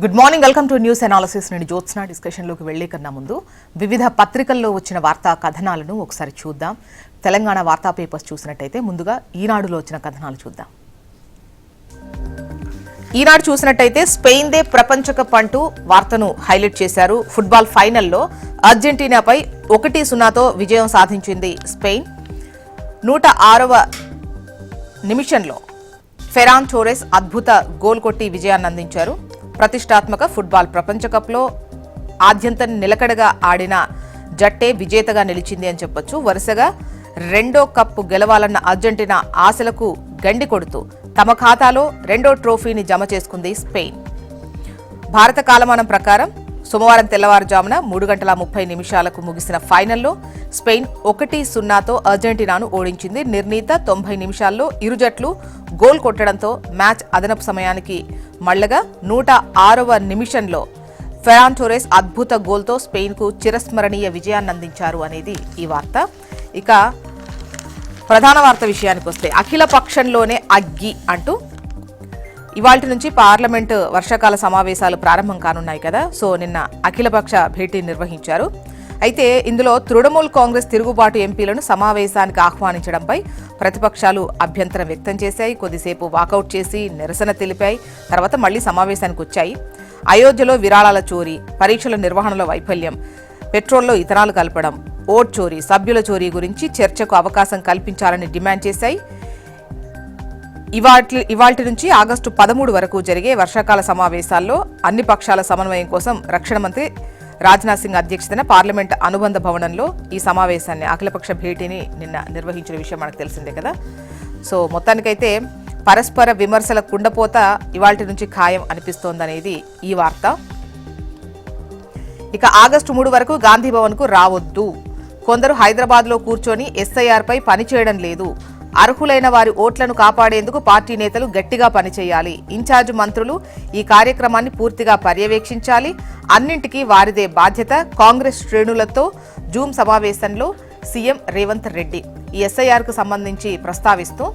Good morning, welcome to news analysis. నేను జ్యోత్స్న. డిస్కషన్లోకి వెళ్లే కన్నా ముందు వివిధ పత్రికల్లో వచ్చిన వార్తా కథనాలను ఒకసారి చూద్దాం. తెలంగాణ వార్తా పేపర్స్ చూసినట్టయితే ముందుగా ఈనాడులో వచ్చిన కథనాలు చూద్దాం. ఈనాడు చూసినట్టయితే స్పెయిన్ దే ప్రపంచ కప్ అంటూ వార్తను హైలైట్ చేశారు. ఫుట్బాల్ ఫైనల్లో అర్జెంటీనాపై 1-0తో విజయం సాధించింది స్పెయిన్. 106వ నిమిషంలో ఫెరాన్ టోరెస్ అద్భుత గోల్ కొట్టి విజయాన్ని అందించారు. ప్రతిష్టాత్మక ఫుట్బాల్ ప్రపంచ కప్లో ఆద్యంతం నిలకడగా ఆడిన జట్టే విజేతగా నిలిచింది అని చెప్పొచ్చు. వరుసగా రెండో కప్పు గెలవాలన్న అర్జెంటీనా ఆశలకు గండి కొడుతూ తమ ఖాతాలో రెండో ట్రోఫీని జమ చేసుకుంది స్పెయిన్. భారత కాలమానం ప్రకారం సోమవారం తెల్లవారుజామున 3:30 ముగిసిన ఫైనల్లో స్పెయిన్ 1-0తో అర్జెంటీనాను ఓడించింది. నిర్ణీత 90 నిమిషాల్లో ఇరు జట్లు గోల్ కొట్టడంతో మ్యాచ్ అదనపు సమయానికి మళ్లగా 106వ నిమిషంలో ఫెరాన్ టోరెస్ అద్భుత గోల్తో స్పెయిన్కు చిరస్మరణీయ విజయాన్ని అందించారు అనేది ఈ వార్త. ఇక ప్రధాన వార్త విషయానికి వస్తే అఖిల పక్షంలోనే అగ్గి అంటూ ఇవాల్టి నుంచి పార్లమెంటు వర్షాకాల సమావేశాలు ప్రారంభం కానున్నాయి కదా. సో నిన్న అఖిలపక్ష భేటీ నిర్వహించారు. అయితే ఇందులో తృణమూల్ కాంగ్రెస్ తిరుగుబాటు ఎంపీలను సమావేశానికి ఆహ్వానించడంపై ప్రతిపక్షాలు అభ్యంతరం వ్యక్తం చేశాయి. కొద్దిసేపు వాకౌట్ చేసి నిరసన తెలిపాయి. తర్వాత మళ్లీ సమావేశానికి వచ్చాయి. అయోధ్యలో విరాళాల చోరీ, పరీక్షల నిర్వహణలో వైఫల్యం, పెట్రోల్లో ఇథనాల్ కలపడం, ఓట్ చోరీ, సభ్యుల చోరీ గురించి చర్చకు అవకాశం కల్పించాలని డిమాండ్ చేశాయి. ఇవాల్టి నుంచి ఆగస్టు 13 వరకు జరిగే వర్షాకాల సమావేశాల్లో అన్ని పక్షాల సమన్వయం కోసం రక్షణ మంత్రి రాజ్నాథ్ సింగ్ అధ్యక్షతన పార్లమెంట్ అనుబంధ భవనంలో ఈ సమావేశాన్ని అఖిలపక్ష భేటీని నిన్న నిర్వహించిన విషయం మనకు తెలిసిందే కదా. సో మొత్తానికైతే పరస్పర విమర్శల కుండపోత ఇవాల్టి నుంచి ఖాయం అనిపిస్తోందనేది ఈ వార్త. ఇక ఆగస్టు 3 వరకు గాంధీ భవన్ కు రావద్దు. కొందరు హైదరాబాద్లో కూర్చొని ఎస్ఐఆర్పై పనిచేయడం లేదు. అర్హులైన వారి ఓట్లను కాపాడేందుకు పార్టీ నేతలు గట్టిగా పనిచేయాలి. ఇన్ఛార్జ్ మంత్రులు ఈ కార్యక్రమాన్ని పూర్తిగా పర్యవేక్షించాలి. అన్నింటికీ వారిదే బాధ్యత. కాంగ్రెస్ శ్రేణులతో జూమ్ సమావేశంలో సీఎం రేవంత్ రెడ్డి ఈ ఎస్ఐఆర్కు సంబంధించి ప్రస్తావిస్తూ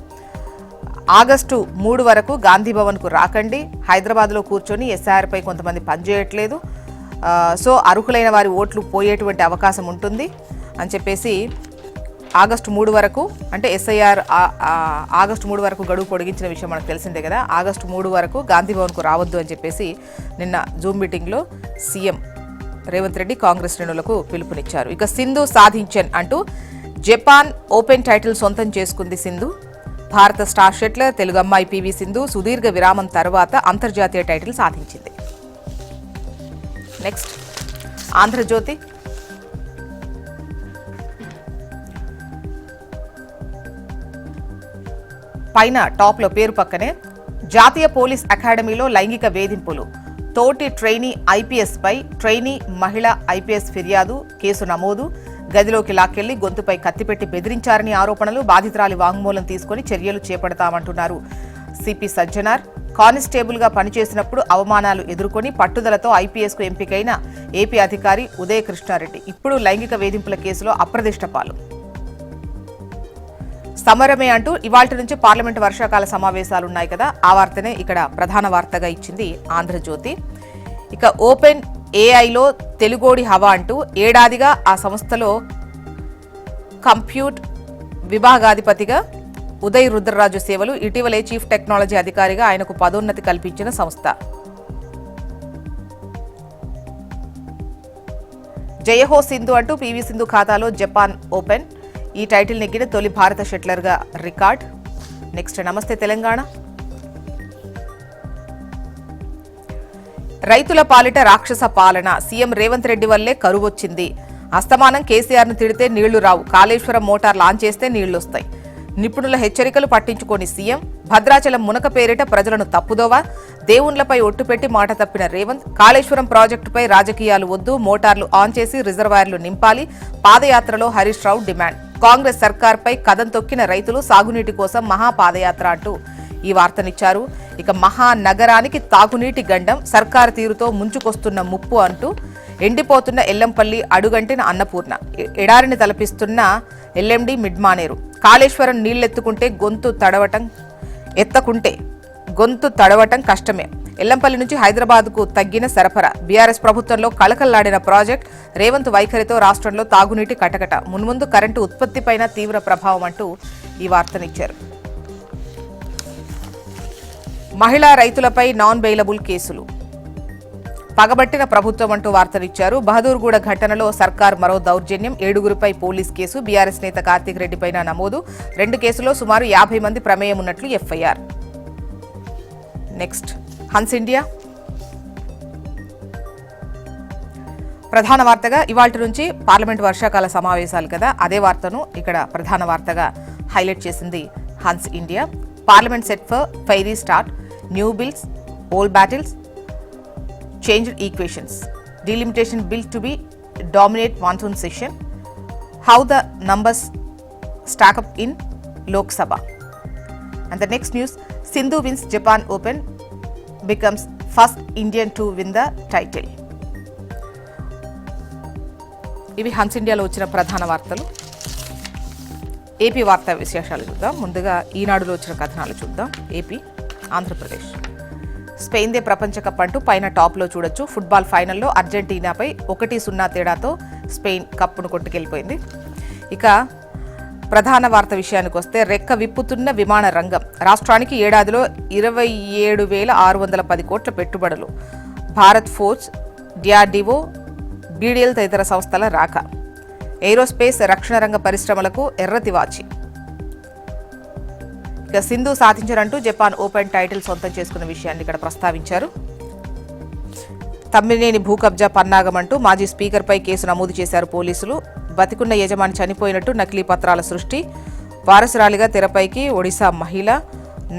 ఆగస్టు 3 వరకు గాంధీ భవన్కు రాకండి. హైదరాబాద్లో కూర్చొని ఎస్ఐఆర్పై కొంతమంది పనిచేయట్లేదు. సో అర్హులైన వారి ఓట్లు పోయేటువంటి అవకాశం ఉంటుంది అని చెప్పేసి ఆగస్టు 3 వరకు అంటే ఎస్ఐఆర్ ఆగస్టు 3 వరకు గడువు పొడిగించిన విషయం మనకు తెలిసిందే కదా. ఆగస్టు 3 వరకు గాంధీ భవన్కు రావద్దు అని చెప్పేసి నిన్న జూమ్ మీటింగ్లో సీఎం రేవంత్ రెడ్డి కాంగ్రెస్ శ్రేణులకు పిలుపునిచ్చారు. ఇక సింధు సాధించన్ అంటూ జపాన్ ఓపెన్ టైటిల్ సొంతం చేసుకుంది సింధు. భారత స్టార్ షట్లర్ తెలుగు అమ్మాయి పివి సింధు సుదీర్ఘ విరామం తర్వాత అంతర్జాతీయ టైటిల్ సాధించింది. నెక్స్ట్ ఆంధ్రజ్యోతి. పైన టాప్లో పేరు పక్కనే జాతీయ పోలీస్ అకాడమీలో లైంగిక వేధింపులు, తోటి ట్రైనీ ఐపీఎస్పై ట్రైనీ మహిళ ఐపీఎస్ ఫిర్యాదు, కేసు నమోదు, గదిలోకి లాక్కెళ్లి గొంతుపై కత్తిపెట్టి బెదిరించారని ఆరోపణలు, బాధితురాలి వాంగ్మూలం తీసుకుని చర్యలు చేపడతామంటున్నారు సిపి సజ్జనార్. కానిస్టేబుల్గా పనిచేసినప్పుడు అవమానాలు ఎదుర్కొని పట్టుదలతో ఐపీఎస్కు ఎంపికైన ఏపీ అధికారి ఉదయ కృష్ణారెడ్డి ఇప్పుడు లైంగిక వేధింపుల కేసులో అప్రదిష్ట పాలు. సమరమే అంటూ ఇవాల్టి నుంచి పార్లమెంటు వర్షాకాల సమావేశాలు ఉన్నాయి కదా. ఆ వార్తనే ఇక్కడ ప్రధాన వార్తగా ఇచ్చింది ఆంధ్రజ్యోతి. ఇక ఓపెన్ ఏఐలో తెలుగోడి హవా అంటూ ఏడాదిగా ఆ సంస్థలో కంప్యూట్ విభాగాధిపతిగా ఉదయ్ రుద్రరాజు సేవలు. ఇటీవలే చీఫ్ టెక్నాలజీ అధికారిగా ఆయనకు పదోన్నతి కల్పించిన సంస్థ. జయహో సింధు అంటూ పివి సింధు ఖాతాలో జపాన్ ఓపెన్. ఈ టైటిల్ నెగ్గిన తొలి భారత షట్లర్గా రికార్డ్. నెక్స్ట్ నమస్తే తెలంగాణ. రైతుల పాలిట రాక్షస పాలన, సీఎం రేవంత్ రెడ్డి వల్లే కరువొచ్చింది. అస్తమానం కేసీఆర్ను తిడితే నీళ్లు రావు, కాళేశ్వరం మోటార్ లాంచ్ చేస్తే నీళ్లొస్తాయి. నిపుణుల హెచ్చరికలు పట్టించుకోని సీఎం, భద్రాచలం మునక పేరిట ప్రజలను తప్పుదోవా, దేవుళ్లపై ఒట్టుపెట్టి మాట తప్పిన రేవంత్, కాళేశ్వరం ప్రాజెక్టుపై రాజకీయాలు వద్దు, మోటార్లు ఆన్ చేసి రిజర్వాయర్లు నింపాలి. పాదయాత్రలో హరీష్ రావు డిమాండ్. కాంగ్రెస్ సర్కార్పై కదం తొక్కిన రైతులు సాగునీటి కోసం మహాపాదయాత్ర అంటూ ఈ వార్తనిచ్చారు. ఇక మహానగరానికి తాగునీటి గండం, సర్కారు తీరుతో ముంచుకొస్తున్న ముప్పు అంటూ ఎండిపోతున్న ఎల్లంపల్లి, అడుగంటిన అన్నపూర్ణ, ఎడారిని తలపిస్తున్న ఎల్ఎండి మిడ్మానేరు, కాళేశ్వరం నీళ్లెత్తుకుంటే గొంతు తడవటం కష్టమే. ఎల్లంపల్లి నుంచి హైదరాబాద్కు తగ్గిన సరఫరా. బీఆర్ఎస్ ప్రభుత్వంలో కళకళ్లాడిన ప్రాజెక్ట్. రేవంత్ వైఖరితో రాష్ట్రంలో తాగునీటి కటకట. మున్ముందు కరెంటు ఉత్పత్తిపైన తీవ్ర ప్రభావం అంటూ ఈ వార్తనిచ్చారు. మహిళా రైతులపై నాన్ బెయిలబుల్ కేసులు. పగబట్టిన ప్రభుత్వం అంటూ వార్తనిచ్చారు. బహదూర్గూడ ఘటనలో సర్కార్ మరో దౌర్జన్యం. 7గురిపై పోలీస్ కేసు. బీఆర్ఎస్ నేత కార్తీక్ రెడ్డిపైన నమోదు. 2 కేసులో సుమారు 50 మంది ప్రమేయం ఉన్నట్లు ఎఫ్ఐఆర్. నెక్స్ట్ హన్స్ ఇండియా ప్రధాన వార్తగా ఇవాల్టి నుంచి పార్లమెంట్ వర్షాకాల సమావేశాలు కదా, అదే వార్తను ఇక్కడ ప్రధాన వార్తగా హైలైట్ చేసింది Hans India. Parliament set for fiery start. New bills, old battles, changed equations. Delimitation bill to be dominate monsoon session. How the numbers stack up in Lok Sabha. And the next news, Sindhu wins Japan Open, becomes first Indian to win the title. ఇవి Hans ఇండియాలో వచ్చిన ప్రధాన వార్తలు. AP వార్తా విశేషాలు చూద్దాం. ముందుగా ఈనాడులో వచ్చిన కథనాలు చూద్దాం. ఏపీ, ఆంధ్రప్రదేశ్. స్పెయిన్దే ప్రపంచ కప్ అంటూ పైన టాప్లో చూడొచ్చు. ఫుట్బాల్ ఫైనల్లో అర్జెంటీనాపై 1-0 తేడాతో స్పెయిన్ కప్పును కొట్టుకెళ్లిపోయింది. ఇక ప్రధాన వార్త విషయానికి వస్తే, రెక్క విప్పుతున్న విమాన రంగం. రాష్ట్రానికి ఏడాదిలో 27,610 కోట్ల పెట్టుబడులు. భారత్ ఫోర్స్, డిఆర్డీఓ, బీడీఎల్ తదితర సంస్థల రాక. ఏరోస్పేస్, రక్షణ రంగ పరిశ్రమలకు ఎర్రతివాచి. ఇక సింధు సాధించారంటూ జపాన్ ఓపెన్ టైటిల్ సొంతం చేసుకున్న విషయాన్ని ఇక్కడ ప్రస్తావించారు. తమ్మినేని భూ కబ్జా పన్నాగమంటూ మాజీ స్పీకర్పై కేసు నమోదు చేశారు పోలీసులు. బతికున్న యజమాని చనిపోయినట్టు నకిలీ పత్రాల సృష్టి. వారసురాలిగా తెరపైకి ఒడిశా మహిళ.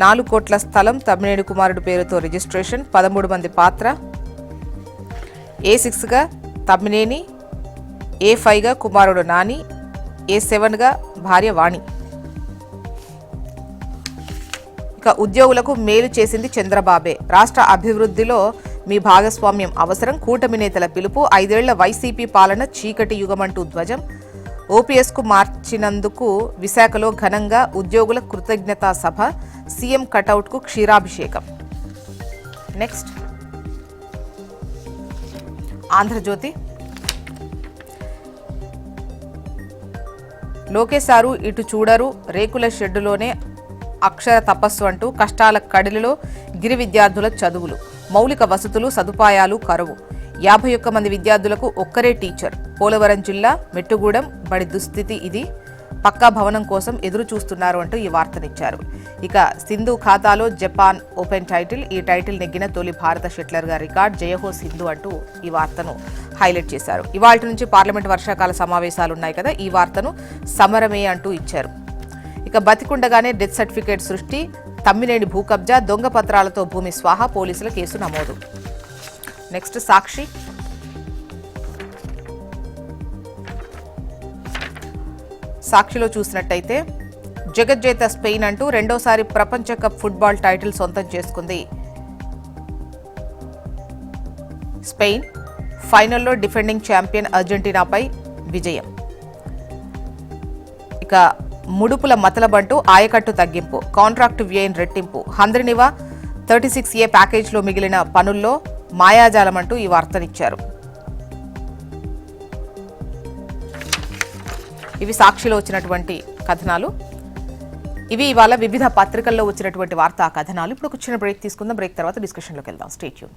4 కోట్ల స్థలం తమ్మినేని కుమారుడు పేరుతో రిజిస్ట్రేషన్. 13 మంది పాత్ర. A6గా తమ్మినేని, A5గా కుమారుడు నాని, A7గా భార్య వాణి. ఇక ఉద్యోగులకు మేలు చేసింది చంద్రబాబే. రాష్ట్ర అభివృద్ధిలో మీ భాగస్వామ్యం అవసరం. కూటమి నేతల పిలుపు. 5 ఏళ్ల వైసీపీ పాలన చీకటి యుగమంటూ ధ్వజం. ఓపీఎస్కు మార్చినందుకు విశాఖలో ఘనంగా ఉద్యోగుల కృతజ్ఞతా సభ. సీఎం కటౌట్కు క్షీరాభిషేకం. నెక్స్ట్ ఆంధ్రజ్యోతి. లోకేశారు ఇటు చూడరు, రేకుల షెడ్డులోనే అక్షర తపస్సు అంటూ కష్టాల కడిలిలో గిరి విద్యార్థుల చదువులు. మౌలిక వసతులు, సదుపాయాలు కరువు. 51 మంది విద్యార్థులకు ఒక్కరే టీచర్. పోలవరం జిల్లా మెట్టుగూడెం బడి దుస్థితి ఇది. పక్కా భవనం కోసం ఎదురు చూస్తున్నారు అంటూ ఈ వార్తనిచ్చారు. ఇక సింధు ఖాతాలో జపాన్ ఓపెన్ టైటిల్. ఈ టైటిల్ నెగ్గిన తొలి భారత షట్లర్గా రికార్డ్. జయహో సింధు అంటూ ఈ వార్తను హైలైట్ చేశారు. ఇవాల్టి నుంచి పార్లమెంట్ వర్షాకాల సమావేశాలు ఉన్నాయి కదా, ఈ వార్తను సమరమే అంటూ ఇచ్చారు. ఇక బతికుండగానే డెత్ సర్టిఫికేట్ సృష్టి. తమ్మినేని భూ కబ్జా, దొంగ పత్రాలతో భూమి స్వాహా. పోలీసుల కేసు నమోదు. నెక్స్ట్ సాక్షి. సాక్షిలో చూసినట్టయితే, జగజ్జేత స్పెయిన్ అంటూ రెండోసారి ప్రపంచ కప్ ఫుట్బాల్ టైటిల్ సొంతం చేసుకుంది స్పెయిన్. ఫైనల్లో డిఫెండింగ్ ఛాంపియన్ అర్జెంటీనాపై విజయం. ఇక ముడుపుల మతలబంటూ ఆయకట్టు తగ్గింపు. కాంట్రాక్టు వ్యయం రెట్టింపు. హంద్రినివా 36A ప్యాకేజ్లో మిగిలిన పనుల్లో మాయాజాలమంటూ ఈ వార్తనిచ్చారు. ఇవి సాక్షిలో వచ్చినటువంటి కథనాలు. ఇవి ఇవాళ వివిధ పత్రికల్లో వచ్చినటువంటి వార్తా కథనాలు. ఇప్పుడు ఒక చిన్న బ్రేక్ తీసుకుందాం. బ్రేక్ తర్వాత డిస్కషన్లోకి వెళ్దాం. Stay tune.